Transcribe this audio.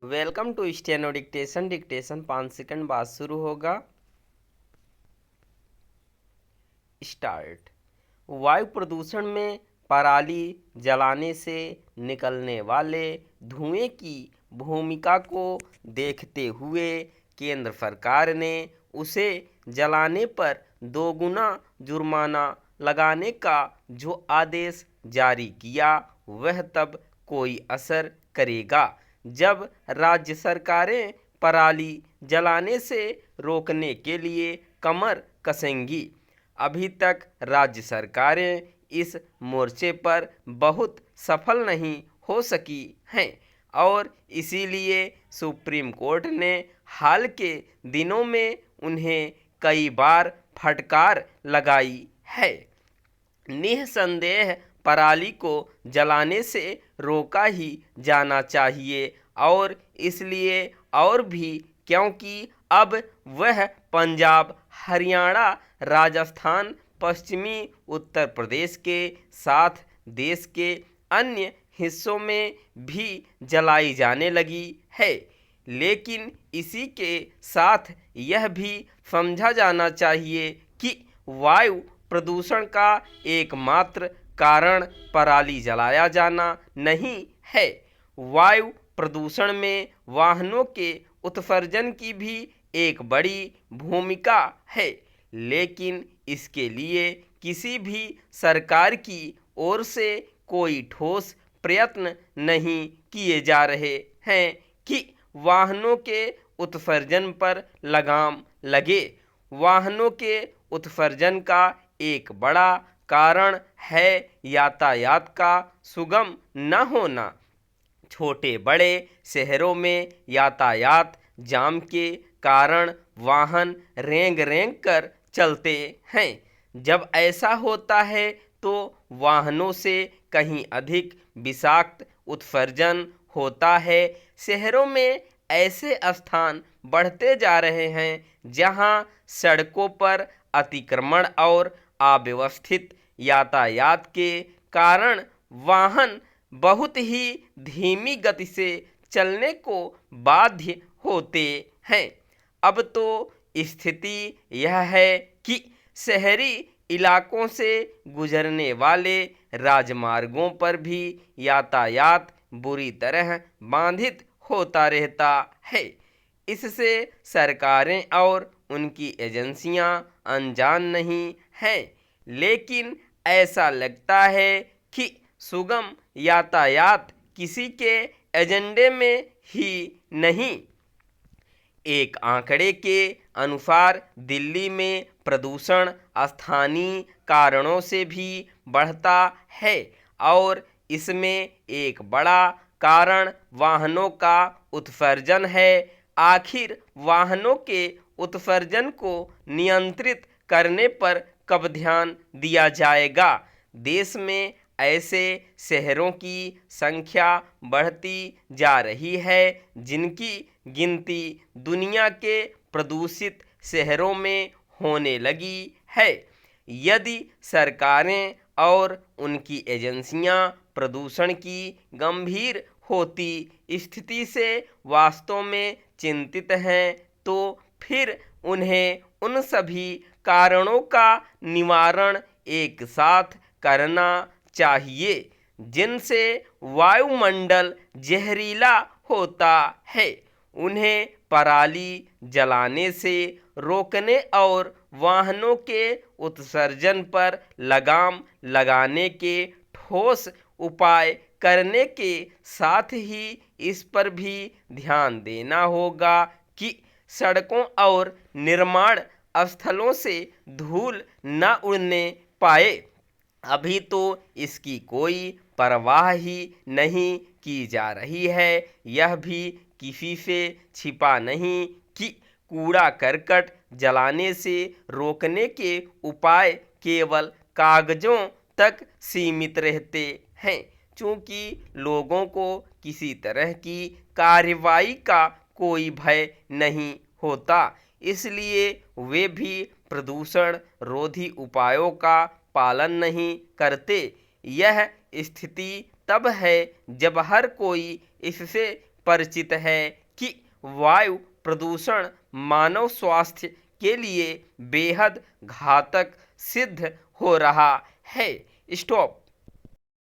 Welcome to steno dictation. Dictation 5 second बाद शुरू होगा। स्टार्ट। वायु प्रदूषण में पराली जलाने से निकलने वाले धुएं की भूमिका को देखते हुए केंद्र सरकार ने उसे जलाने पर 2 गुना जुर्माना लगाने का जो आदेश जारी किया वह तब कोई असर करेगा जब राज्य सरकारें पराली जलाने से रोकने के लिए कमर कसेंगी। अभी तक राज्य सरकारें इस मोर्चे पर बहुत सफल नहीं हो सकी हैं और इसीलिए सुप्रीम कोर्ट ने हाल के दिनों में उन्हें कई बार फटकार लगाई है। निःसंदेह पराली को जलाने से रोका ही जाना चाहिए और इसलिए और भी क्योंकि अब वह पंजाब, हरियाणा, राजस्थान, पश्चिमी उत्तर प्रदेश के साथ देश के अन्य हिस्सों में भी जलाई जाने लगी है। लेकिन इसी के साथ यह भी समझा जाना चाहिए कि वायु प्रदूषण का एकमात्र कारण पराली जलाया जाना नहीं है। वायु प्रदूषण में वाहनों के उत्सर्जन की भी एक बड़ी भूमिका है, लेकिन इसके लिए किसी भी सरकार की ओर से कोई ठोस प्रयत्न नहीं किए जा रहे हैं कि वाहनों के उत्सर्जन पर लगाम लगे। वाहनों के उत्सर्जन का एक बड़ा कारण है यातायात का सुगम न होना। छोटे बड़े शहरों में यातायात जाम के कारण वाहन रेंग रेंग कर चलते हैं। जब ऐसा होता है तो वाहनों से कहीं अधिक विषाक्त उत्सर्जन होता है। शहरों में ऐसे स्थान बढ़ते जा रहे हैं जहां सड़कों पर अतिक्रमण और अव्यवस्थित यातायात के कारण वाहन बहुत ही धीमी गति से चलने को बाध्य होते हैं। अब तो स्थिति यह है कि शहरी इलाकों से गुजरने वाले राजमार्गों पर भी यातायात बुरी तरह बाधित होता रहता है। इससे सरकारें और उनकी एजेंसियां अनजान नहीं हैं, लेकिन ऐसा लगता है कि सुगम यातायात किसी के एजेंडे में ही नहीं। एक आंकड़े के अनुसार दिल्ली में प्रदूषण स्थानीय कारणों से भी बढ़ता है और इसमें एक बड़ा कारण वाहनों का उत्सर्जन है। आखिर वाहनों के उत्सर्जन को नियंत्रित करने पर कब ध्यान दिया जाएगा? देश में ऐसे शहरों की संख्या बढ़ती जा रही है जिनकी गिनती दुनिया के प्रदूषित शहरों में होने लगी है। यदि सरकारें और उनकी एजेंसियां प्रदूषण की गंभीर होती स्थिति से वास्तव में चिंतित हैं तो फिर उन्हें उन सभी कारणों का निवारण एक साथ करना चाहिए जिनसे वायुमंडल जहरीला होता है। उन्हें पराली जलाने से रोकने और वाहनों के उत्सर्जन पर लगाम लगाने के ठोस उपाय करने के साथ ही इस पर भी ध्यान देना होगा कि सड़कों और निर्माण स्थलों से धूल न उड़ने पाए। अभी तो इसकी कोई परवाह ही नहीं की जा रही है। यह भी किसी से छिपा नहीं कि कूड़ा करकट जलाने से रोकने के उपाय केवल कागजों तक सीमित रहते हैं। चूँकि लोगों को किसी तरह की कार्रवाई का कोई भय नहीं होता, इसलिए वे भी प्रदूषण रोधी उपायों का पालन नहीं करते। यह स्थिति तब है जब हर कोई इससे परिचित है कि वायु प्रदूषण मानव स्वास्थ्य के लिए बेहद घातक सिद्ध हो रहा है। स्टॉप।